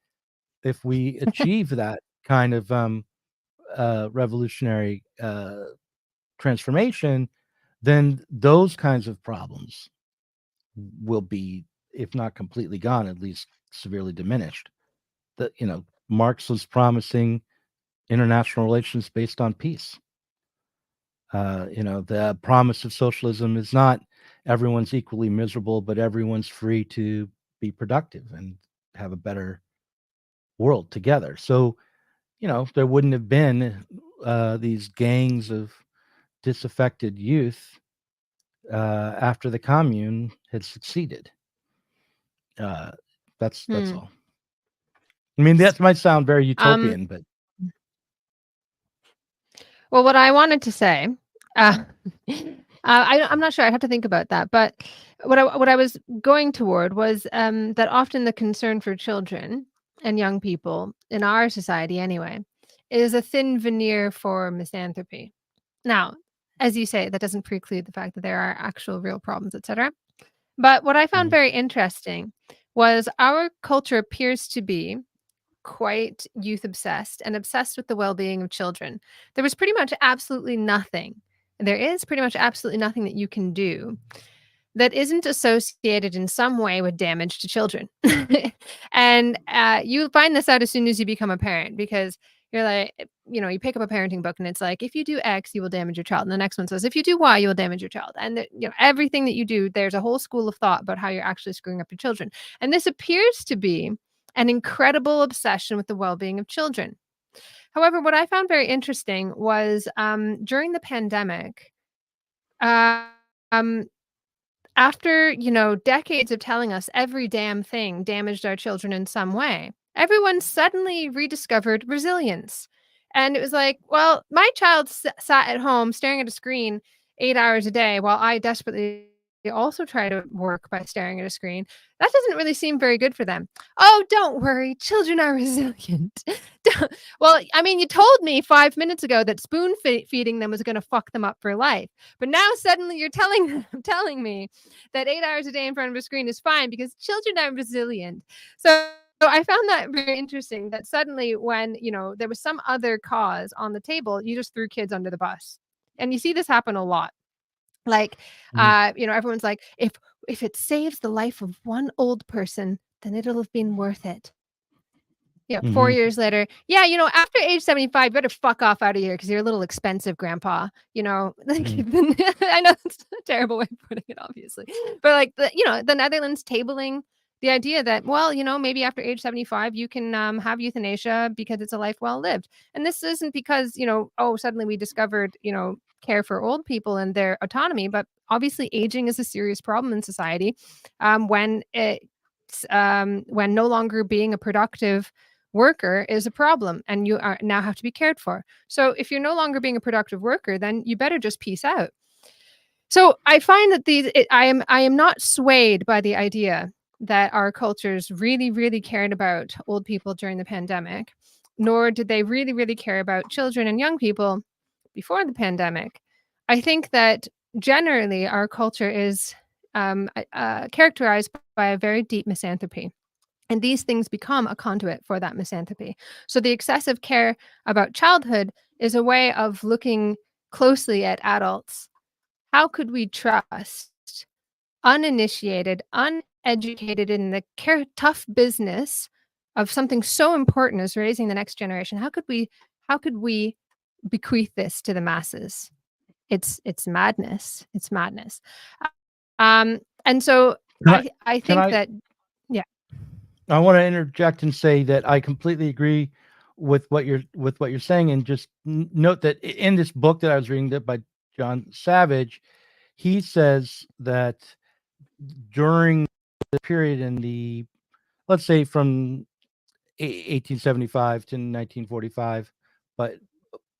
Speaker 2: if we achieve that kind of revolutionary transformation, then those kinds of problems will be, if not completely gone, at least severely diminished. Marx was promising international relations based on peace. The promise of socialism is not everyone's equally miserable, but everyone's free to be productive and have a better world together. So, there wouldn't have been these gangs of disaffected youth after the commune had succeeded. That's all. I mean, that might sound very utopian, but
Speaker 3: Well, what I wanted to say, I'm not sure. I'd have to think about that. But what I was going toward was that often the concern for children and young people in our society, anyway, is a thin veneer for misanthropy. Now, as you say, that doesn't preclude the fact that there are actual real problems, etc. But what I found very interesting was our culture appears to be quite youth obsessed and obsessed with the well-being of children. There was pretty much absolutely nothing. There is pretty much absolutely nothing that you can do that isn't associated in some way with damage to children. And you find this out as soon as you become a parent because you're like, you pick up a parenting book and it's like, if you do X, you will damage your child. And the next one says, if you do Y, you will damage your child. And everything that you do, there's a whole school of thought about how you're actually screwing up your children. And this appears to be an incredible obsession with the well-being of children. However, what I found very interesting was during the pandemic, um, after decades of telling us every damn thing damaged our children in some way, everyone suddenly rediscovered resilience. And it was like, well, my child sat at home staring at a screen 8 hours a day while I desperately also try to work by staring at a screen. That doesn't really seem very good for them. Oh, don't worry. Children are resilient. Well, I mean, you told me 5 minutes ago that spoon feeding them was going to fuck them up for life. But now suddenly you're telling me that 8 hours a day in front of a screen is fine because children are resilient. So I found that very interesting that suddenly when, there was some other cause on the table, you just threw kids under the bus. And you see this happen a lot. Like, everyone's like, if it saves the life of one old person, then it'll have been worth it. 4 years later, after age 75, you better fuck off out of here because you're a little expensive, grandpa. I know it's a terrible way of putting it, obviously. But like, the Netherlands tabling the idea that, well, maybe after age 75, you can have euthanasia because it's a life well lived. And this isn't because, suddenly we discovered, care for old people and their autonomy, but obviously aging is a serious problem in society when no longer being a productive worker is a problem and you now have to be cared for. So if you're no longer being a productive worker, then you better just peace out. So I find that I am not swayed by the idea that our cultures really, really cared about old people during the pandemic, nor did they really, really care about children and young people before the pandemic. I think that generally our culture is characterized by a very deep misanthropy. And these things become a conduit for that misanthropy. So the excessive care about childhood is a way of looking closely at adults. How could we trust uninitiated, uneducated in the tough business of something so important as raising the next generation, how could we bequeath this to the masses? It's madness. It's madness. And so
Speaker 2: Can I,
Speaker 3: I
Speaker 2: can
Speaker 3: think
Speaker 2: I,
Speaker 3: that, yeah.
Speaker 2: I want to interject and say that I completely agree with what you're saying, and just note that in this book that I was reading, that by John Savage, he says that during the period in the, let's say from 1875 to 1945, but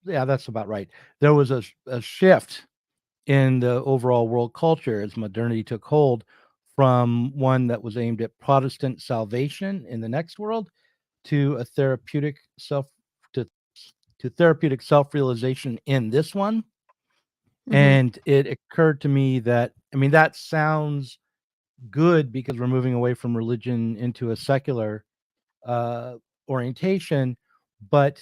Speaker 2: yeah, that's about right. There was a shift in the overall world culture as modernity took hold, from one that was aimed at Protestant salvation in the next world to a therapeutic therapeutic self-realization in this one. And it occurred to me that, I mean, that sounds good because we're moving away from religion into a secular orientation, but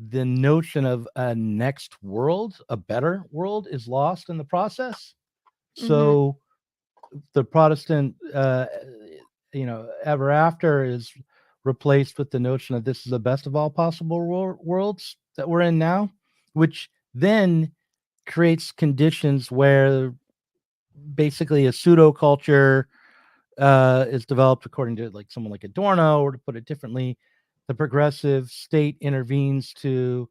Speaker 2: the notion of a next world, a better world, is lost in the process. So the Protestant, ever after is replaced with the notion of this is the best of all possible worlds that we're in now, which then creates conditions where basically a pseudo culture is developed, according to like someone like Adorno, or to put it differently, the progressive state intervenes to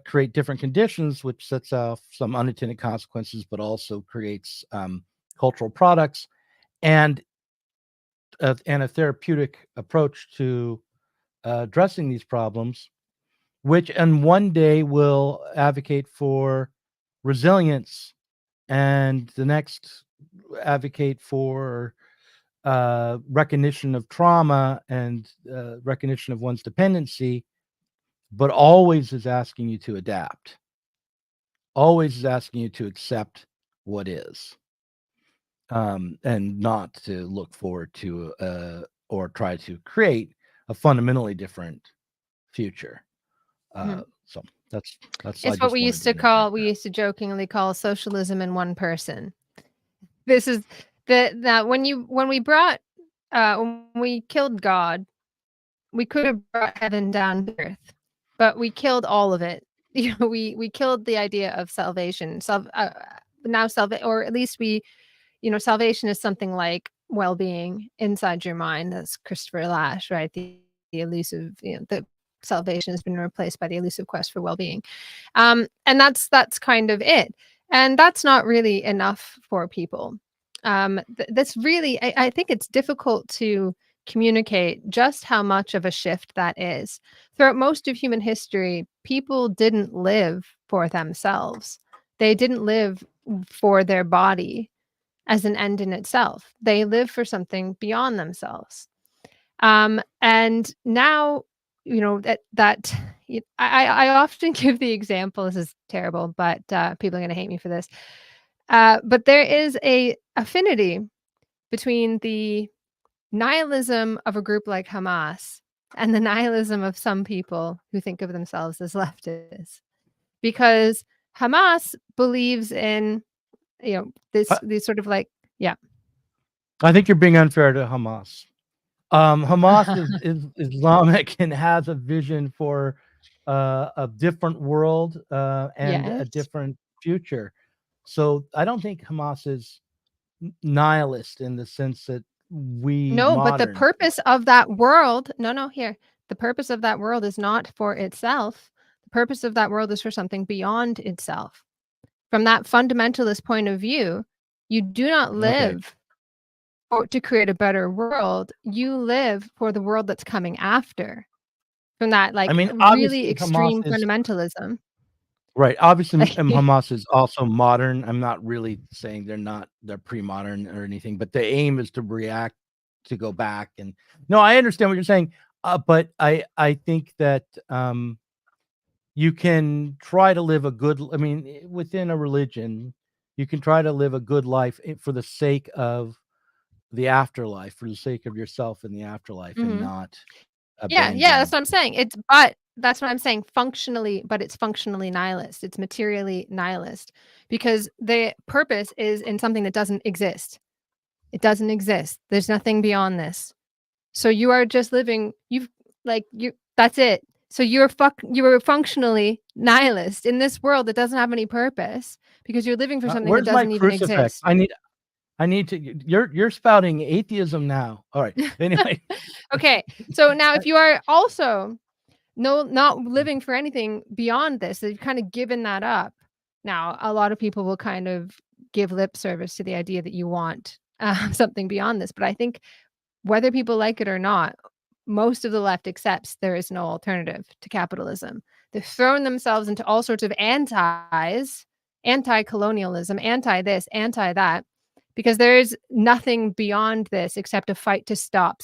Speaker 2: create different conditions, which sets off some unintended consequences, but also creates cultural products and a therapeutic approach to addressing these problems, which in one day will advocate for resilience, and the next advocate for recognition of trauma and recognition of one's dependency, but always is asking you to adapt, always is asking you to accept what is, and not to look forward to or try to create a fundamentally different future. So that's I
Speaker 3: It's what
Speaker 2: just
Speaker 3: we
Speaker 2: wanted
Speaker 3: used
Speaker 2: to
Speaker 3: to call,
Speaker 2: interject
Speaker 3: we
Speaker 2: that.
Speaker 3: used to jokingly call socialism in one person. This is that when we brought when we killed God, we could have brought heaven down to earth, but we killed all of it. We killed the idea of salvation. Or at least salvation is something like well-being inside your mind. That's Christopher Lasch, right? The elusive, the salvation has been replaced by the elusive quest for well-being. And that's kind of it. And that's not really enough for people. That's really, I think it's difficult to communicate just how much of a shift that is. Throughout most of human history, people didn't live for themselves. They didn't live for their body as an end in itself. They live for something beyond themselves. And now, I often give the example, this is terrible, but people are going to hate me for this. But there is a affinity between the nihilism of a group like Hamas and the nihilism of some people who think of themselves as leftists, because Hamas believes in, these sort of like, yeah.
Speaker 2: I think you're being unfair to Hamas. Hamas is Islamic and has a vision for a different world and a
Speaker 3: Yes.
Speaker 2: different future. So I don't think Hamas is nihilist in the sense that we
Speaker 3: No, but the
Speaker 2: modern.
Speaker 3: purpose of that world, the purpose of that world is not for itself. The purpose of that world is for something beyond itself. From that fundamentalist point of view, you do not
Speaker 2: Okay.
Speaker 3: live to create a better world. You live for the world that's coming after. From that, like,
Speaker 2: I mean,
Speaker 3: really
Speaker 2: obviously Hamas
Speaker 3: extreme
Speaker 2: is
Speaker 3: fundamentalism.
Speaker 2: right. Obviously,
Speaker 3: Like,
Speaker 2: Hamas is also modern. I'm not really saying they're pre-modern or anything, but the aim is to react, to go back. And no, I understand what you're saying. But I think that you can try to live a good, I mean, within a religion, you can try to live a good life for the sake of the afterlife, for the sake of yourself in the afterlife, and not
Speaker 3: yeah,
Speaker 2: abandon.
Speaker 3: that's what I'm saying. That's what I'm saying. Functionally, but it's functionally nihilist. It's materially nihilist because the purpose is in something that doesn't exist. It doesn't exist. There's nothing beyond this. So you are just living. Like that's it. So you're functionally nihilist in this world that doesn't have any purpose because you're living for something that
Speaker 2: Where's my
Speaker 3: doesn't even
Speaker 2: crucifix?
Speaker 3: exist.
Speaker 2: I need to. You're spouting atheism now. All right. Anyway,
Speaker 3: Okay. So now if you are also not living for anything beyond this, they've kind of given that up. Now, a lot of people will kind of give lip service to the idea that you want something beyond this. But I think whether people like it or not, most of the left accepts there is no alternative to capitalism. They've thrown themselves into all sorts of anti-colonialism, anti-this, anti-that, because there is nothing beyond this except a fight to stop.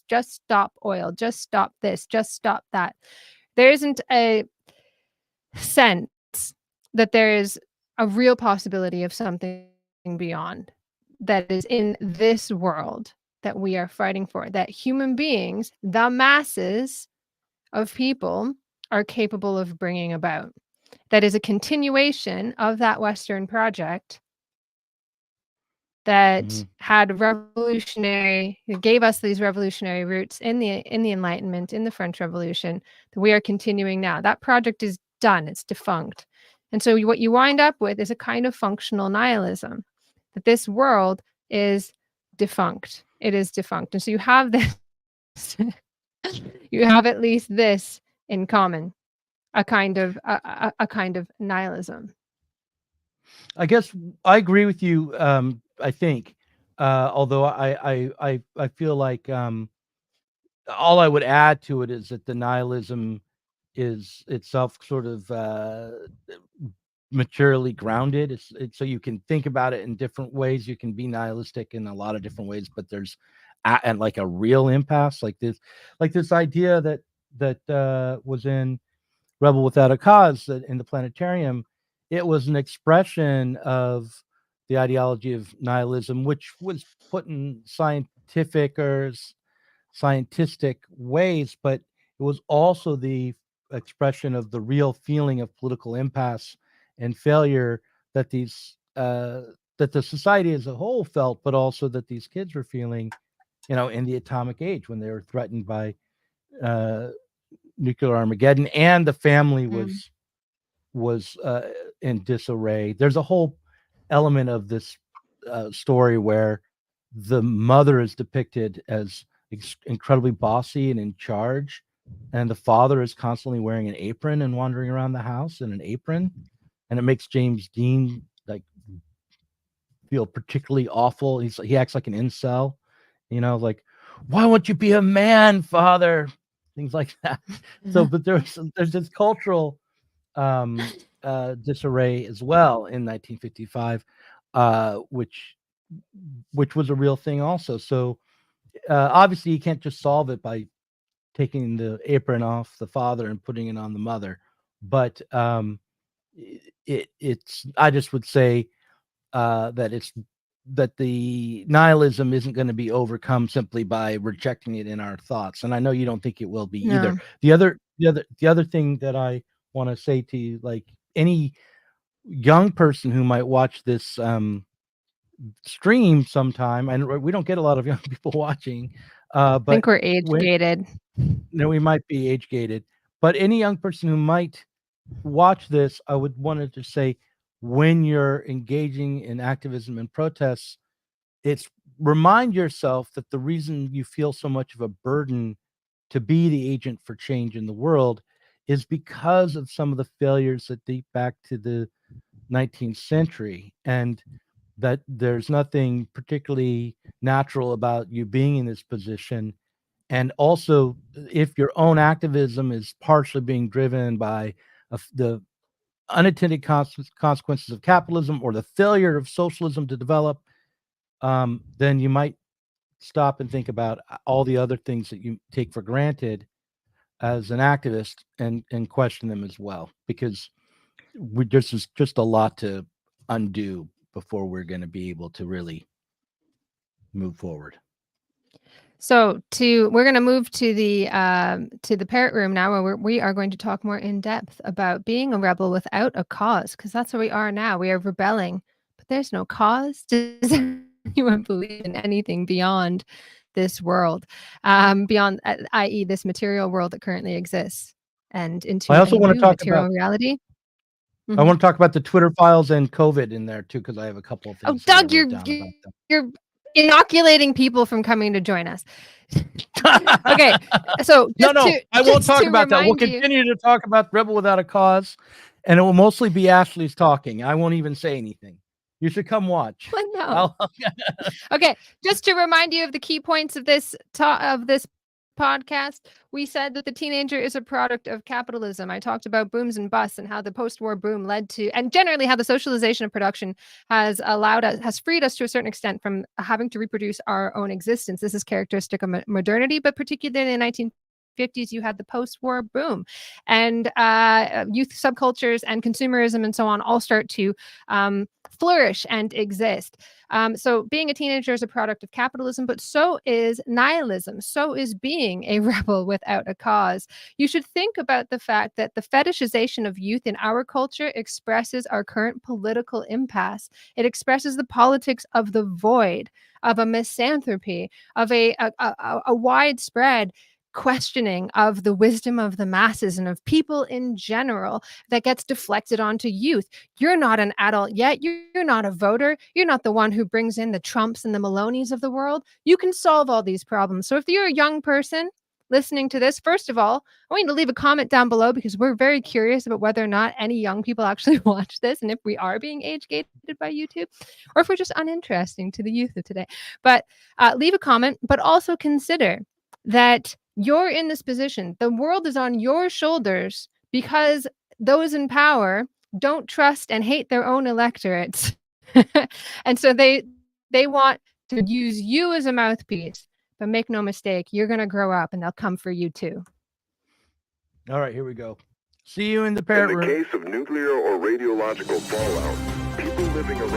Speaker 3: Just stop oil. Just stop this. Just stop that. There isn't a sense that there is a real possibility of something beyond that is in this world that we are fighting for, that human beings, the masses of people, are capable of bringing about. That is a continuation of that Western project that had gave us these revolutionary roots in the Enlightenment, in the French Revolution, that we are continuing now. That project is done, it's defunct. And so what you wind up with is a kind of functional nihilism, that this world is defunct. It is defunct. And so you have this, you have at least this in common, a kind of nihilism.
Speaker 2: I guess I agree with you. I think, although I feel like all I would add to it is that the nihilism is itself sort of maturely grounded. It's so you can think about it in different ways. You can be nihilistic in a lot of different ways, but there's and like a real impasse, like this idea that was in Rebel Without a Cause, that in the planetarium, it was an expression of the ideology of nihilism, which was put in scientific ways, but it was also the expression of the real feeling of political impasse and failure that that the society as a whole felt, but also that these kids were feeling, in the atomic age when they were threatened by nuclear Armageddon, and the family was in disarray. There's a whole element of this story where the mother is depicted as incredibly bossy and in charge, and the father is constantly wearing an apron and wandering around the house in an apron, and it makes James Dean like feel particularly awful. He acts like an incel, like, why won't you be a man, father? Things like that. So, but there's this cultural disarray as well in 1955, which was a real thing also. So obviously you can't just solve it by taking the apron off the father and putting it on the mother, but it's I just would say that the nihilism isn't going to be overcome simply by rejecting it in our thoughts, and I know you don't think it will be either. The other thing that I want to say to you, like any young person who might watch this stream sometime, and we don't get a lot of young people watching,
Speaker 3: I
Speaker 2: but
Speaker 3: think we're age gated.
Speaker 2: No, we might be age gated, but any young person who might watch this, I would want to say, when you're engaging in activism and protests, it's remind yourself that the reason you feel so much of a burden to be the agent for change in the world is because of some of the failures that date back to the 19th century, and that there's nothing particularly natural about you being in this position. And also, if your own activism is partially being driven by the unintended consequences of capitalism or the failure of socialism to develop, then you might stop and think about all the other things that you take for granted as an activist and question them as well, because there's just a lot to undo before we're going to be able to really move forward.
Speaker 3: So we're going to move to the parrot room now, where we are going to talk more in depth about being a rebel without a cause, because that's where we are now. We are rebelling, but there's no cause. Does anyone believe in anything beyond this world, beyond, i.e., this material world that currently exists, and into
Speaker 2: I also
Speaker 3: a
Speaker 2: want to
Speaker 3: new
Speaker 2: talk
Speaker 3: material
Speaker 2: about.
Speaker 3: reality.
Speaker 2: I
Speaker 3: Mhm.
Speaker 2: want to talk about the Twitter files and COVID in there too, because I have a couple of
Speaker 3: Oh,
Speaker 2: things that I
Speaker 3: Doug,
Speaker 2: wrote down about them.
Speaker 3: you're inoculating people from coming to join us. Okay, so
Speaker 2: No, I won't
Speaker 3: just
Speaker 2: talk
Speaker 3: to
Speaker 2: about that. We'll
Speaker 3: remind you,
Speaker 2: continue to talk about Rebel Without a Cause, and it will mostly be Ashley's talking. I won't even say anything. You should come watch.
Speaker 3: well, no.
Speaker 2: I'll-
Speaker 3: Okay, just to remind you of the key points of this podcast, we said that the teenager is a product of capitalism. I talked about booms and busts and how the post-war boom led to, and generally how the socialization of production has freed us to a certain extent from having to reproduce our own existence. This is characteristic of modernity, but particularly in the 1950s, you had the post-war boom, and youth subcultures and consumerism and so on all start to flourish and exist. So being a teenager is a product of capitalism, but so is nihilism. So is being a rebel without a cause. You should think about the fact that the fetishization of youth in our culture expresses our current political impasse. It expresses the politics of the void, of a misanthropy, of a widespread questioning of the wisdom of the masses and of people in general that gets deflected onto youth. You're not an adult yet. You're not a voter. You're not the one who brings in the Trumps and the Maloneys of the world. You can solve all these problems. So if you're a young person listening to this, first of all, I want you to leave a comment down below, because we're very curious about whether or not any young people actually watch this, and if we are being age gated by YouTube, or if we're just uninteresting to the youth of today. But leave a comment, but also consider that you're in this position. The world is on your shoulders because those in power don't trust and hate their own electorates. And so they want to use you as a mouthpiece. But make no mistake, you're going to grow up and they'll come for you too.
Speaker 2: All right, here we go. See you in the parent
Speaker 1: In the
Speaker 2: room.
Speaker 1: case of nuclear or radiological fallout, people living around